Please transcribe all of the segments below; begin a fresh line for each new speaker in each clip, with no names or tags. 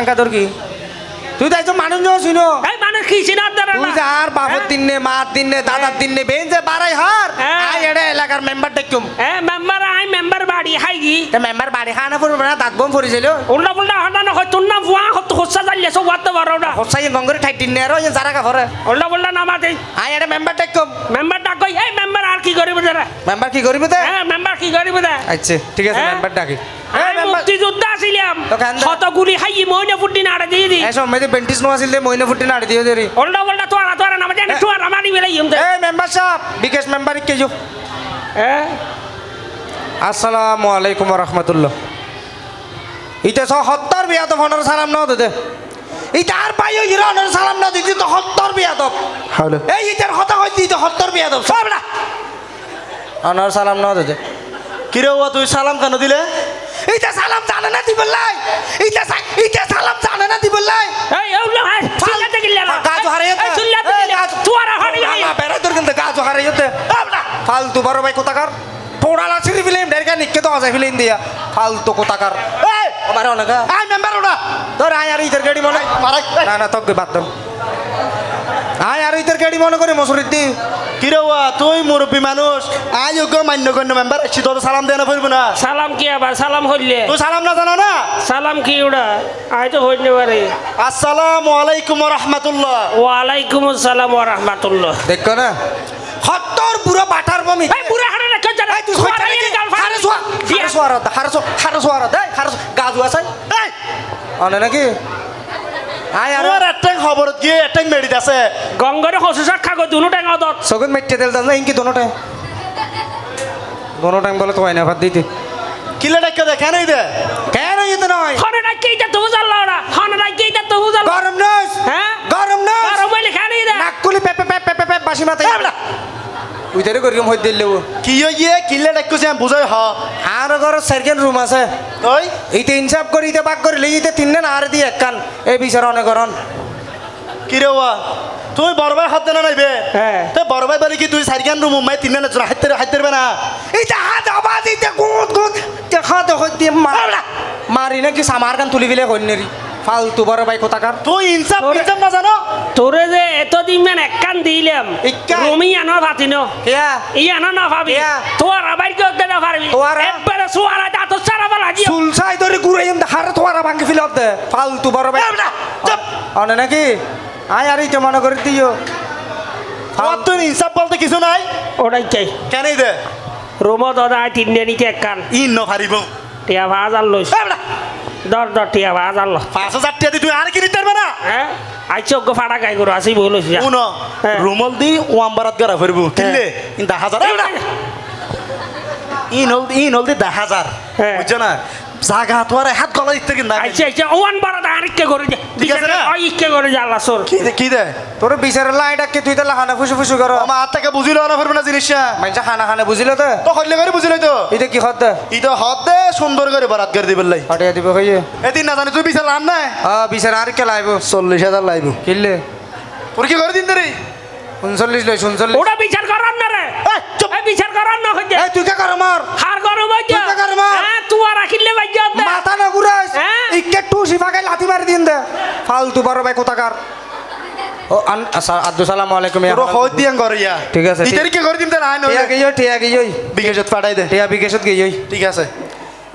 আকাঙ্ক্ষা তোর কি তুই তো একজন মানুষ নয় শুনো
এই মানুষ কি চিনার দ্বারা
তুই যে আর বাবার দিনে মার দিনে দাদার দিনে বেন যে বাড়াই হার আই এড়ে এলাকার মেম্বার দেখুম
মেম্বার আই মেম্বার বাড়ি হাই গি
তে মেম্বার বাড়ি খানা পড়বে না দাগ বম পড়েছিল
উল্টা পুল্টা হটা না হয় তোর না বুয়া হত হচ্ছা জানলে সব ওয়াতে বড়টা
হসাই গঙ্গরে ঠাই দিনে আর যারা কা ভরে
উল্টা পুল্টা নামা দেই
আই এড়ে মেম্বার দেখুম
মেম্বার ডাকই এই মেম্বার আর কি করিব যারা
মেম্বার কি করিবে তে
মেম্বার কি করিব দা
আচ্ছা ঠিক আছে মেম্বার ডাকি
এই মুক্তিযোদ্ধা ছিলাম
দোকানদার।
কতগুলি হাই মইনা ফুটি নাড়া দিয়ে দি
এসব মেদে বেন্টিস নো আসিলে মইনা ফুটি নাড়ি দিও দেরি
উল্টা পুল্টা তোরা নামা জানে তোরা মারি বেলাই ইমতে
এই মেম্বার সাহেব বিকাশ মেম্বার কে যো আসসালামু আলাইকুম ওয়া রাহমাতুল্লাহ ইতে সব হত্তর বিয়া তো ফোনের সালাম নাও দে ইতে আর পাই ওই রনের সালাম নাও দিতে তো হত্তর বিয়া তো
হ্যালো
এই ইতের কথা কই দিতে হত্তর বিয়া তো সব না অনর সালাম নাও দে
কিরে ও তুই সালাম কেন দিলে
ইতে সালাম জানে না দিবল্লাই ইতে সালাম জানে না দিবল্লাই
এই ওলা হাই চিল্লাতে গিল্লা
গাজ হারিয়ে
এই চিল্লাতে গিল্লা তোরা হারি
না বেড়া তোর কিন্তু গাজ হারিয়ে দে ফালতু বড় ভাই কোথাকার পোড়ালা ছিড়ি ফিলিম ডেরকা নিকে তো আজাই ফিলিম দিয়া ফালতু কোথাকার এই আমার অনেক
আই মেম্বার ওটা
তোর আয় আর ইতের গাড়ি মনে না না তোকে বাদ দাও আয় আর ইতের গাড়ি মনে করে মসুরির দি
কিরে ও তুই মুরব্বী মানুষ আই যোগ্য মান্যগণ্য মেম্বার এসছি তোর সালাম দেয় না ফিরবো না
সালাম কি আবার সালাম হইলে
তুই সালাম না জানো না
সালাম কি ওটা আই তো হইতে পারে
আসসালামু আলাইকুম রাহমাতুল্লাহ
ওয়ালাইকুম আসসালাম ওয়া রাহমাতুল্লাহ
দেখো না হত্তর বুড়ো বাটার বমি
এই পুরা হাড়ে না কেন জানা
তুই
সোয়ারা এর গাল ফাড়ে
গাজু আছে
এই
অনে নাকি আয় আর
আমার একটা খবর গিয়ে একটা মেডিট আছে
গঙ্গরে হসুসাক খাগো দুনো টাঙ্গা দত
সগন মেটে দেল দাও না ইনকি দোনো টাইম বলে তো হয় না ভাত দিতে
কিলে ডাক্কা দে কেন দে
কেন ইতে নয়
হনে না কেইটা তো জানলা ওরা হনে না কেইটা তো জানলা
গরম নস
হ্যাঁ
গরম নস
আর বলে খানি দে
নাকুলি পেপে পেপে পেপে বাসি মাথায় উইতারে করিম হই দিলে
কি ইয়ে কিলে ডাক্কুছে আমি বুঝাই হ
আর ঘর সার্কেল রুম আছে
তুই
এইতে ইনসাফ করি ইতে বাক করিলে ইতে তিন না আর দিয়ে একখান এই বিচার অনেক গরম
কিরে ও তুই বড় ভাই হাত দেনা নাইবে
হ্যাঁ।
তুই বড় ভাই বলে কি তুই সারিকান রুম মাই তিন না হাইতে না
এইটা হাত আবাজ ইতে গুদ গুদ হাত হই দিয়ে মারি নাকি সামার কান তুলি বিলে কন্যরি ফালতু বড় ভাই কোথাকার
তুই ইনসাফ না জানো
তোরে যে এতদিন মান একখান দিলাম
একখান?
রুমি আনো ভাতিনো
কেয়া
ই আনো না ভাবি
ইয়া।
তোর আবার কি করতে না পারবি
তোরা?
একবারে সোয়ারা দাঁত সারা বলা দিও
সুলসাই ধরে ঘুরে এম হারে তোরা ভাঙ্গি ফিল দে ফালতু বড় ভাই
চুপ।
অনে নাকি আয় আর ইতে মনে করে দিও
আমার তুই ইনসাফ বলতে কিছু নাই
ওটাই চাই
কেন দে
রুমো দাদা তিন দিনই একখান
ইন ন পারিব
টিয়া ভাজ আর লইস দর টিয়া ভাজ আর ল
5000 টাকা দি তুই আর কি নিতে পারবে না
হ্যাঁ আইছে ওকে ফাটা গাই করো আসি বই লইস
উনো
হ্যাঁ।
রুমল দি ওয়াম্বারাত গরা ফিরব কিনলে ইন 10000 ইন হল দি 10000
হ্যাঁ।
বুঝছ না জাগা তোর হাত গলা দিতে কি না
আইছে আইছে ওয়ান বারো আরেককে করে দে
ঠিক আছে না?
ওই ইকে করে যা আল্লাহ সোর
কি দে
তোর বিচারের লাইটাকে তুই তো লাখানা ফুসু ফুসু করো
আমার হাত থেকে বুঝিল না ফিরবে না জিনিসটা
মানুষ খানা খানে বুঝিল তো
তো হইলে করে বুঝিল তো
এটা কি হত
ইতো হদ দে সুন্দর করে বরাত করে দিবেন লাই
হটিয়া দিব কইয়ে
এদিন না জানি তুই বিচার লান না
বিচার আর কে লাইব
40000 লাইব
কিনলে
তোর কি করে দিন রে
39 লই 39
ওটা বিচার করার না রে
চুপ
এই বিচার করার না হইছে
এই তুই কে কর মার
হার গরম হইছে
তুই টাকার মার।
হ্যাঁ তুই আর রাখিলে বাইজা দে
মাথা না ঘুরাস
হ্যাঁ?
ইকে টু সিফাকে লাথি মারি দিন দে ফালতু বড় ভাই কোথাকার ও আব্দুল সালাম আলাইকুম
তোর হদ দিয়াং করে ইয়া
ঠিক আছে,
ইতারি কি করে দিন না না
টিয়া গিয়ে
বিকেশত পাঠাই দে
টিয়া বিকেশত গিয়ে
ঠিক আছে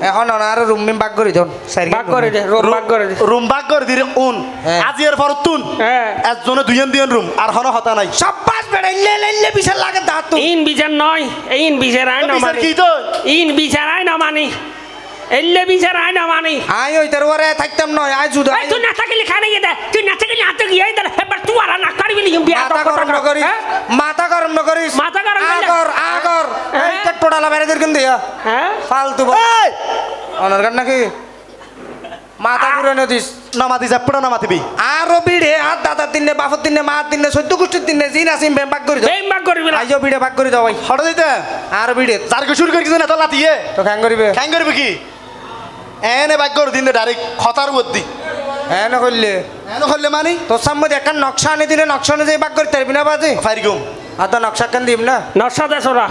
এখন আর রুম নিম বাগ করি দন
ভাগ করে দে রোম ভাগ করে দে
রুম বাগ করে দিরে উন
হ্যাঁ।
আজি এর পর তুন
হ্যাঁ
একজনে দুইজন দিন রুম আর হন হতা নাই
সব পাঁচ বেড়ে লে বিশাল লাগে দাঁত তো
ইন বিচার নয় ইন বিচার আই না
বিচার
মানি
কি তো
ইন বিচার আই না মানি এল্লে বিচার আই না মানি
আই ওই তোর ওরে থাকতাম নয় আই জুদা
এই তুই না থাকলে খানে গিয়ে দে তুই না থাকলে হাতে গিয়ে দে এবার তুই আর না করবি নি বিয়া
মাথা গরম না করিস মাথা গরম না করিস
মাথা গরম না করিস।
আগর আগর
হ্যাঁ?
এই টোটালা বেড়ে দির কিন্তু
হ্যাঁ
ফালতু
এই
অনার গান নাকি মাথা ঘুরে নদিস
নামাতি যাপড়া নামাতিবি
আরো বিড়ে আর দাদার দিনে বাপর দিনে মার দিনে সদ্য গোষ্ঠীর দিনে জিন আসিম বাগ করে দাও
বেম ভাগ করবি না
আইজো বিড়ে বাগ করে দাও ভাই
হঠাৎ দিতে
আর বিড়ে
যার কে শুরু করে কিছু না তো লাতিয়ে
তো খ্যাং করিবে
খাই করবি কি এনে বাগ করে দিন ডাইরেক্ট খতার বুদ্ধি
হ্যাঁ না করলে
এনে করলে মানি
তোর সামনে একটা নকশা আনি দিলে নকশা অনুযায়ী বাগ করতে পারবি না বাজে
ফাইরগুম
আর তো নকশা কেন দিব না
নশা দে সোরা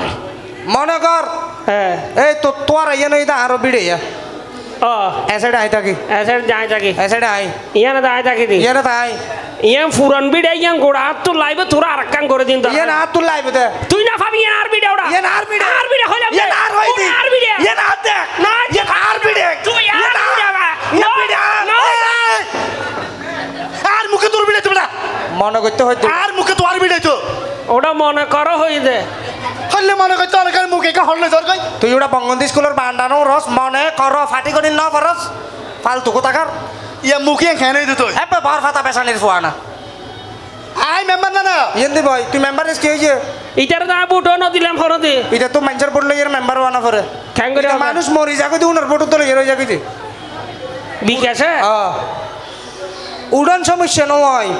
মনে কর
হ্যাঁ
এই তো তোর ইয়ে নই দা আরো বিড়ে
ও
এসেড আই থাকি
এসে যাই থাকি
এসেড আই
ইয়ানে যাই থাকি দি
ইয়ানে তাই
ইয়ান ফুরন বিডে ইয়ান গোড়া হাত তো লাইবে তোরা আর কাম করে দিন তো
ইয়ান হাত তুল লাইবে দে
তুই না ভাবি ইয়ান আর বিডে ওটা
ইয়ান আর বিডে
আর বিডে হইলাম
ইয়ান আর হই দি
আর বিডে
ইয়ান হাত দেখ
না
ইয়ান আর বিডে
তুই আর বিডে বা
ইয়ান বিডে
আর মুখে তোর বিড়ে তোমরা
মনে করতে হইতো
আর মুখে তোর বিড়ে তো
ওটা মনে করো হই দে
হলে মনে করতে অনেক মুখে কা হলে তোর কই
তুই ওটা বঙ্গবন্ধু স্কুলের বান্ডানো রস মনে কর ফাটি করি ন ফরস ফালতু কোথাকার
ইয়া মুখে খেয়ে দিত তুই
এবে বার ফাতা পেশানির ফুয়ানা
আই মেম্বার না না
ইয়েন্দি ভাই তুই মেম্বার কি হয়েছে
ইটার না বুটো ন দিলাম ফরো দি
এটা তো মানুষের বোর্ড লইয়ের মেম্বার ওয়ানা করে
কেন করে
এটা মানুষ মরি যাকে তুই উনার বোর্ড তো লইয়ের হয়ে যাকে
বিকাশে
উড়ন সমস্যা নয়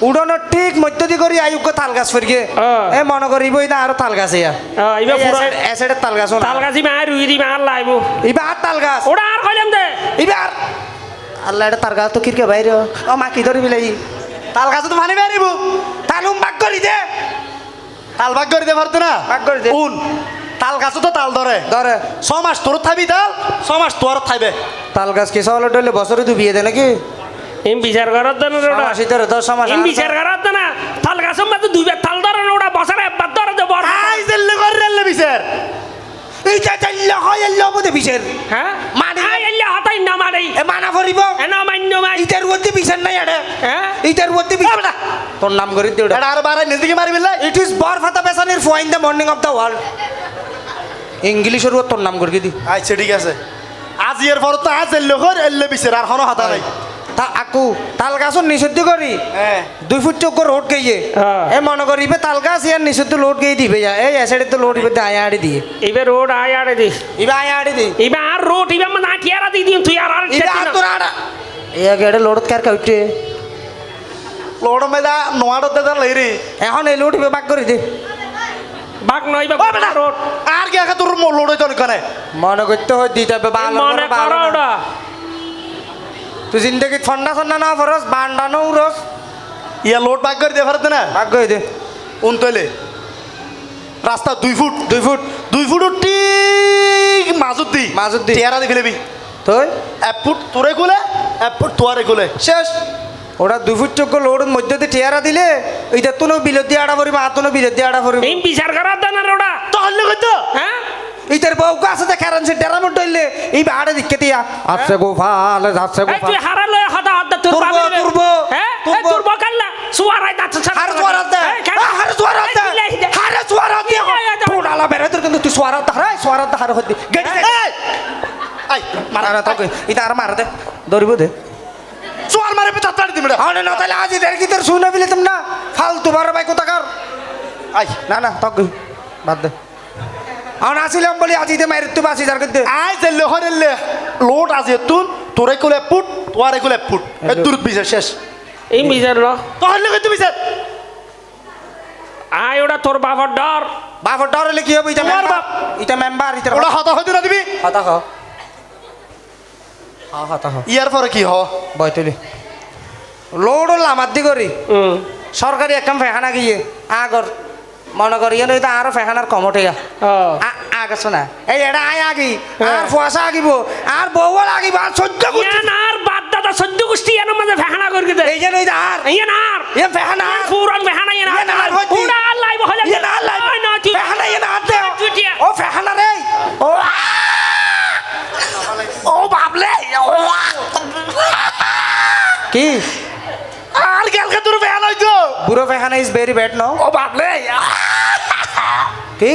উড়নের ঠিক মধ্য দিয়ে করি আয়ুক্য তাল গাছ ফিরগে এ মনে করিব এটা আরো তাল গাছ ইয়া
ইবা পুরো
এসেডের তাল গাছ
তালগাছি মা রুই দি মা লাইবো
ইবা আর তাল গাছ
ওটা আর কইলাম দে
ইবার আল্লাহ এটা তাল গাছ তো কিরকে বাইরে ও মা কি ধরি বিলাই
তাল গাছে তো পানি বেরিব
তালুম বাগ করি দে
তাল ভাগ করে দে পারতো না
ভাগ করে দে।
উন তাল গাছে তো তাল ধরে
ধরে
6 মাস তোর থাকবি তাল 6 মাস তোর থাকবে
তাল গাছ কি সওয়াল ডলে বছরে তুই বিয়ে দে নাকি
এম বিচার করার দেন ওটা
শীতের 10 মাস
এম বিচার করার দেন তাল গাছ মত দুইবার তাল ধরে ওটা বছরে একবার ধরে দে বড়
আই জেলে করে রেলে বিচার
এই যে চাইলে হয় এল্লো বদে বিশের
হ্যাঁ
মানে
আই এল্লা হতাই না মারে
এ মানা করিব
এ না মান্য মাই
ইটার মধ্যে বিশের নাই আড়ে
হ্যাঁ
ইটার মধ্যে বিশের তোর নাম করি দে
এটা আর বারে নজদিকে মারি বিল্লাই
ইট ইজ বরফাতা পেশানির ফো in the morning of the world ইংলিশের তোর নাম করি দি
আচ্ছা ঠিক আছে আজ এর পর তো আজ এল্লো কর এল্লে বিচার আর হনো হাতা নাই
তা আকু তাল গাছর নিষিদ্ধ করি
হ্যাঁ
2 ফুট চক্কর রোড গইয়ে
হ্যাঁ।
এ মনে করিবে তাল গাছ ইয়ার নিষিদ্ধ লোড গই দিবে যা এই এসেডে তো লোড দিবে আয়া আড়ি দিয়ে
ইবে রোড আয় আড়ে দি
ইবা আয়া আড়ি দি
ইবে আর রোড ইবে মন আটিয়ারা দি দিন তুই আর আর
ইবা আর তোর আড়া এ গেড়ে লোড কার কাউটে
লোড মেদা নোয়াড় দে লই রে
এখন এই লোড ইবে বাগ করে দে
বাগ নইবে
ও বেটা
রোড
আর কি আকা তোর লোড হইতো কনে
মনে করতে হয় দিতে হবে
মনে করো ওটা
তুই জিন্দগি ঠান্ডা ঠান্ডা না ফরস বান্ডানো উরস
ইয়া লোড ভাগ করে দে পারতে না
বাগ করে দে
উন তলে রাস্তা 2 ফুট
2 ফুট
2 ফুট ঠিক মাজুত দি
মাজুত দি।
চেহারা দি ফেলেবি
তুই
1 ফুট তোরে কোলে 1 ফুট তোয়ারে কোলে
শেষ ওটা 2 ফুট চক্কর লোডের মধ্যে দিয়ে টিয়ারা দিলে এইটা তো বিলতি আড়া পড়িব আতনো বিলতি আড়া পড়িব
এম বিচার করার দেন আর ওটা
তাহলে কইতো
হ্যাঁ
ইতার বউকে আছে তো কারণ সে ডেরা মত হইলে এই বাড়ে দিকে দিয়া আছে গোপাল আছে
এই তুই
গোপাল
হারালো হতা হতা তোর
তুরবো,
বাবা
তুরবো,
হ্যাঁ
তুরবো।
তোর বকাল্লা সুয়ারাই দাঁত
হার সুয়ারাত দে হার সুয়ারাত দে হার সুয়ারাত দে পোড়ালা বেরে তোর কিন্তু তুই সুয়ারাত দে হার সুয়ারাত দে হার হদি গেড়ি দে
এই আই
মারা না তোকে ইতা আর মার দে ধরিব দে
সোয়াল মারে পে তাড়াতাড়ি দিবি
আরে না তাহলে আজ এর কি তোর শুনে বিলে তুমি না ফালতু বারে ভাই কোথাকার
আই
না না তোকে বাদ দে আন আসিলাম বলি আজি দে মাইর তুই বাসি যার করতে
আই জেলে হরেলে লোড আছে তুন তোরে কোলে ফুট তোয়ারে কোলে ফুট এ দূর বিচার শেষ
এই বিচার ল
তাহলে কইতো বিচার
আয় ওটা তোর বাবার ডর
বাপর ডর হলে কি হবে এটা
তোমার
মেম্বার
বাপ।
এটা মেম্বার এটা
ওটা হতা হইতো না দিবি
হাতা খাও হাতা খাও
ইয়ার পরে কি হ
বয়তলি লোড হল আমার দি করি
হুম
সরকারি একদম ফেখানা গিয়ে আগর মনে করি এনে এটা আরো ফেখানার কমটে আগ আছে না এই এটা আয় আগি আর ফুয়াশা আগিব আর বউ লাগিব আর সহ্য করছি
ইয়ান আর বাদ দাদা সদ্য গোষ্ঠী এর মাঝে ফেহানা করে দে
এই যে এই যে আর
ইয়ান আর
এ ফেখানা আর
পুরান ফেহানা ইয়ান
ইয়ান আর হইতি।
পুরা আর লাইব হলে
এ না লাই
না তুই
ফেখানা এ না দে
চুটিয়া।
ও ফেখানা রে ও ও বাবলে কি
আর কালকে তোর বেয়ান হইতো
বুড়ো ফেখানা ইজ ভেরি ব্যাড নাও
ও বাপলে
কি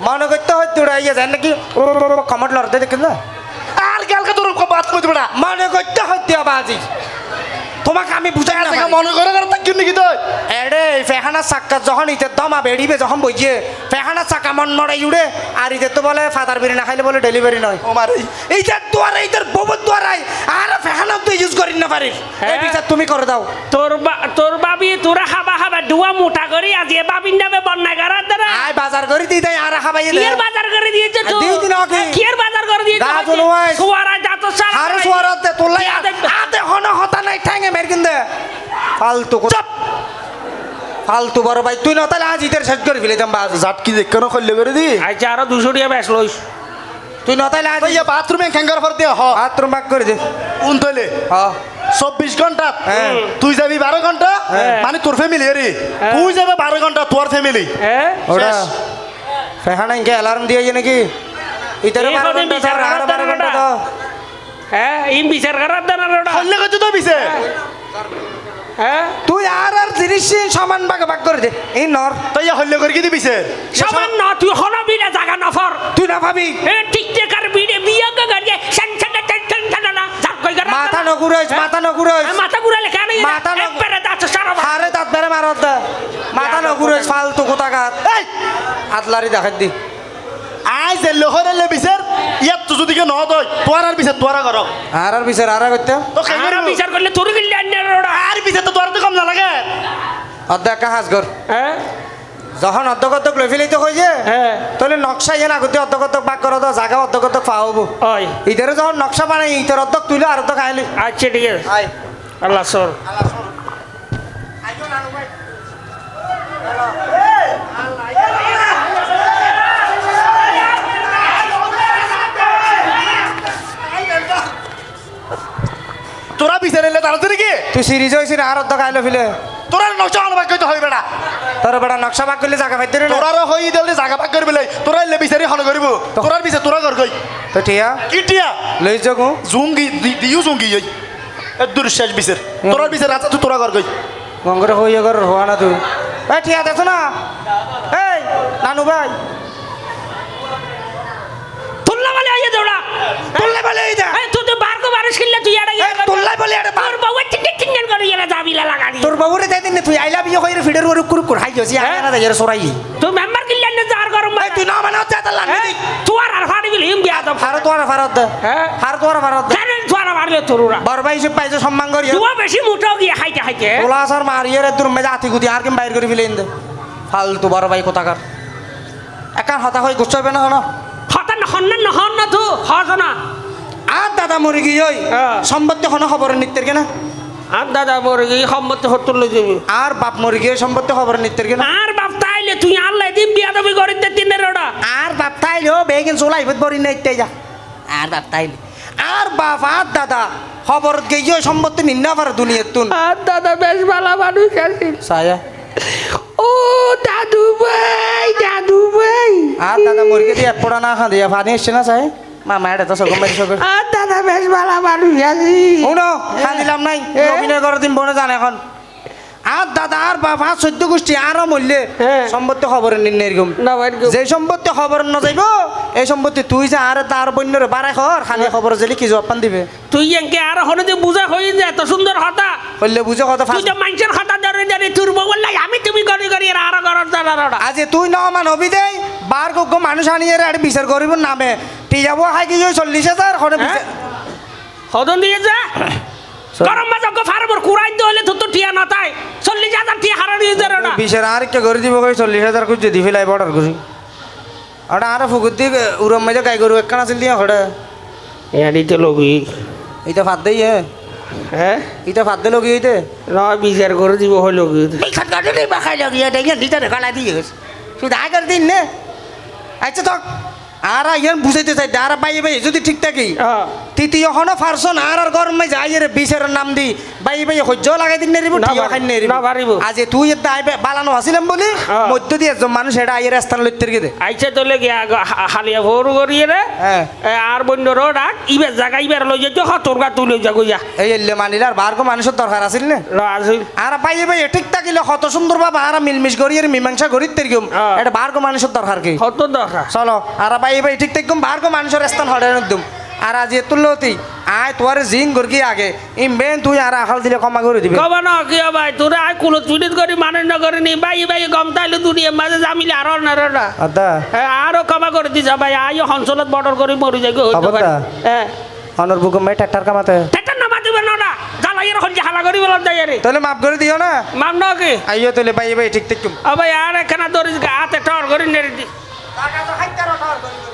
মনে করতে হয়তো ইয়ে জান নাকি কমট লড়তে দেখেন না
আর কালকে তোর বাত কইতো বেটা
মনে করতে হইতে হবে আজি তোমাকে আমি বুঝাই না
আজকে মনে করে আর তাকিন নাকি তুই
এডে ফেহানা চাক্কা যখন ইতে দমা বেড়িবে যখন বইছে ফেহানা চাক্কা মন নড়াই উড়ে আর ইতে তো বলে ফাদার বিরি না খাইলে বলে ডেলিভারি নয়
ও মারে
এইটার দ্বারা এইটার বহুত দ্বারাই আর ফেহানা তো ইউজ করি না পারিস এই বিচার তুমি করে দাও
তোর বাবি তোরা হাবা হাবা ডুয়া মোটা করি আজি বাবির নামে বন্যা করার দ্বারা
আয় বাজার করে দিই তাই আর খাবাই দে
কিয়ের বাজার করে দিয়েছে তো
দিই দিন ওকে।
কিয়ের বাজার করে দিয়েছে
গাছ অনুয়াই।
সুয়ারা যাত সারা
আর সোয়ারাতে তোলাই আতে হন হতা নাই ঠ্যাঙ্গে মের কিনদে ফালতু চুপ ফালতু বড় ভাই তুই না তাহলে আজ ইতের শেষ করে ফেলে দাম বাজ
জাটকি দেখ কেন খল্লে করে দি
আচ্ছা আরো 200 টাকা বেশ লইস
তুই নতাইলে আজ
ইয়া বাথরুমে খেঙ্গার ফর দিয়ে হ
বাথরুম বাক করে দে
উন তৈলে
হ
24 ঘন্টা
হ্যাঁ।
তুই যাবি 12 ঘন্টা মানে তোর ফ্যামিলি রে তুই যাবে 12 ঘন্টা তোর ফ্যামিলি
হ্যাঁ
ওটা ফেহানা ইনকে অ্যালার্ম দিয়ে নাকি ইতারে
এই
12
কদিন
ঘন্টা
বিচার
ধর, আরো
করার
12 ঘন্টা
দরকার।
তো
হ্যাঁ ইন বিচার করার দেনা ওটা
হল্লে কত তো বিছে
হ্যাঁ
তুই আর জিনিস সমান ভাগে ভাগ করে দে এই নর
তাই ইয়া হল্লে করে কি দিবিছে
সমান না তুই হনবিরা জায়গা নফর
তুই না ভাবি
এ টিকটকার ভিডিও বিয়া গড়িয়ে সেনসেন টেনশন না যাক কই গরা
মাথা নকুরইস মাথা নকুরইস
মাথা ঘুরালে কেন
মাথা ন-
একবারে দাঁত সারা
হারে দাঁত বেড়ে মারত দে মাথা নকুরইস ফালতু কোথাকার
এই
আতলারি দেখাই দি
আই যে লোহরে লে বিছের ইয়াত তো যদি কে ন দই তোর আর বিছে তোরা কর
আর বিচার আর করতে
তো খাই
আর বিচার করলে তোর গিল্লে আন্নার ওটা
আর বিছে তো তোর তো কম না লাগে
অর্ধেক হাজ ঘর
হ্যাঁ
যখন অর্ধকর্তক লই ফেলিতে কই যে
হ্যাঁ
তাহলে নকশা ইয়ে আগতে অর্ধকর্তক বাক করো তো জায়গা অর্ধকর্তক পাওয়াবো
ওই
ইধারে যখন নকশা বানাই ইতার অর্ধক তুইলে আর অর্ধক আইলি
আচ্ছা ঠিক আছে
আয়
আল্লাহ সর
তোরা বিছে লে তাড়াতাড়ি কি
তুই সিরিজ হয়েছিস আর অর্ধক আইলো ফেলে
তোরা নকশা হল ভাগ কইতে হয় বেটা
তোর বেটা নকশা বাক করলে জায়গা পাইতে না
তোরারও হই দিলে জায়গা ভাগ করবে লাই তোরা লে বিচারি হল করিব তোরার বিছে তোরা কর কই
তো ঠিয়া
কিটিয়া
লই যাগো
জুঙ্গি দিও জুঙ্গি ওই দূর শেষ বিছের তোরার বিছে রাতে তুই তোরা কর কই
গঙ্গরে হইয়া কর হওয়া না তুই এই ঠিয়া দেখো না এই নানু ভাই
তুললা বলে আইয়া দৌড়া
তুললে বলে এই দা
এই তুই তো বারকো বারিশ কিল্লা তুই আড়া
এই তুললাই বলে এটা
তোর বাবা চিন্নেন করে এরা যাবিলা লাগা দি
তোর বাবুরে দেই দিন তুই আইলা বিয়ে কইরে ফিডের ওর কুরু কুর হাই গেছি আয় না যারে সরাই
তুই মেম্বার কিল্লা নে জার গরম
এই তুই না মানে যা তালা নি
তুই আর ফাড়ি বিল হিম বিয়া দাও
ফারত ওরা ফারত দে
হ্যাঁ
ফারত ওরা ফারত দে
কেন তুই আর মারলে তোররা
বড় ভাই সব পাইছে সম্মান করি
তুই বেশি মুটাও গিয়ে খাইতে খাইতে
তোলা সর মারিয়ে রে তোর মেজা আতি গুতি আর কেম বাইর করে ফেলেন দে ফালতু বড় ভাই কোথাকার একা হতা হই গুছাইবে না না
হতা নহন না তুই হস না
আর দাদা মরে গিয়ে ওই
হ্যাঁ।
সম্পত্তি কোনো খবর নিত্যের কেনা
আর দাদা মরে গিয়ে সম্মতি হত্তর লই যাবি
আর বাপ মরে গিয়ে সম্পত্তি খবর নিত্যের কেনা
আর বাপ তাইলে তুই আল্লাহ দিন বিয়া দাবি করি দে তিনের ওটা
আর বাপ তাইলেও বেগিন চলাই বরি নাইতে যা আর বাপ তাইলে আর বাপ আর দাদা খবর গিয়ে সম্পত্তি নিন্না পারে দুনিয়ার তুন
আর দাদা বেশ ভালো মানুষ আছিস
সায়া
ও দাদু ভাই
আর দাদা মুরগি দিয়ে পড়া না খা দিয়া পানি এসছে না চাই মামা এটা তো সগম বাড়ি সগম
আর দাদা বেশ ভালো মানুষ আছিস
শুনো খান দিলাম নাই অভিনয় করার দিন বনে জানে এখন আর দাদা আর বাপ আর চোদ্দ গোষ্ঠী আরো মূল্যে
হ্যাঁ।
সম্পত্তি খবর নিন এরকম
না ভাই
যে সম্পত্তি খবর ন যাইব এই সম্পত্তি তুই যে আর তার বন্যরে বাড়াই খর খালি খবর জেলি কি জবাব দিবে
তুই এনকে আর হনে যে বুঝা হই যে এত সুন্দর হতা
হইলে বুঝে কথা
তুই যে মানুষের হতা ধরে তোর বউ লাই আমি তুমি করি করি এরা আর করার দাদা
আজ তুই ন মান হবি দেই বার গো মানুষ আনিয়ে আর বিচার করিব নামে টিয়াবো হাই কি 40,000 হনে বিচার
হদন দিয়ে যা গরম মাছ ফার্মর কুড়াই হলে তো টিয়া না তাই 40,000 টিয়া হারা দিয়ে যাবে না
বিচার আর একটা করে দিব কই 40,000 খুঁজে দি ফেলাই বর্ডার করি ওটা আর ফুকুর দি উরম মাঝে গাই গরু একখান আছিল দিয়া খড়ে
এডি তো লগি
এইটা ফাদ দেই
হ্যাঁ
এইটা ফাদ দে লগি এইতে
না বিচার করে দিব হই লগি
খাট কাটে দেই বা খাই লগি এটা ইয়ান দিতে গালা দিয়েস শুধু আগে দিন নে আচ্ছা তো আর ইয়ান বুঝাইতে চাই আর বাইয়ে ভাই যদি ঠিক থাকি তৃতীয় হনো ফারসন আর গরমে যাই রে বিচারের নাম দি বাইয়ে ভাই সহ্য লাগাই দিন নেরিব
না
ঠিয়া খাই নেরিব
না পারিব।
আজ তুই এটা আইবে বালানো আসিলাম বলি মধ্য দিয়ে একজন মানুষ এটা আইয়ের স্থান লইতে গেদে
আইছে তো লেগে হালিয়া ভোর করিয়ে রে
হ্যাঁ
আর বন্ধ ডাক ইবের জায়গা ইবের লই যাইতে তোর গা তুই লই যা গইয়া
এই এলে মানিলে আর বারগো মানুষের দরকার আছিল না
আসিল
আর বাইয়ে ভাই ঠিক থাকিলে কত সুন্দর বাবা আর মিলমিশ করি আর মীমাংসা করি তেরকম এটা বারগো মানুষের দরকার কি
কত দরকার
চলো আর বাইয়ে ভাই ঠিক থাকুম বারগো মানুষের স্থান হড়ে একদম আর আজ তুললতি আয় তোর জিং গরকি আগে ইমবেন তুই আর আখাল দিলে ক্ষমা করে দিবি
কবা না কি ভাই তোরা আই কুলো চুরিত করি মানে না করে নি বাই গম তাইলে দুনিয়া মাঝে জামিলে আর না রে না
আদা
আরো ক্ষমা করে দিছা ভাই আই হনসলত বর্ডার করি মরি যাই গো হইতে পারে
আবদা।
হ্যাঁ
অনর বুকুম ভাই ট্রাক্টর কামাতে
এটা নামা দিবে না না জ্বালাইয়ের হন হালা করি বলার যাই রে
তাহলে মাফ করে দিও না
মান না কি
আইও তাহলে বাইয়ে ভাই ঠিক থাকুম
ভাই আর এখানে দরিস হাতে টর করি নেড়ে দি
টাকা তো হাইতারো টর করি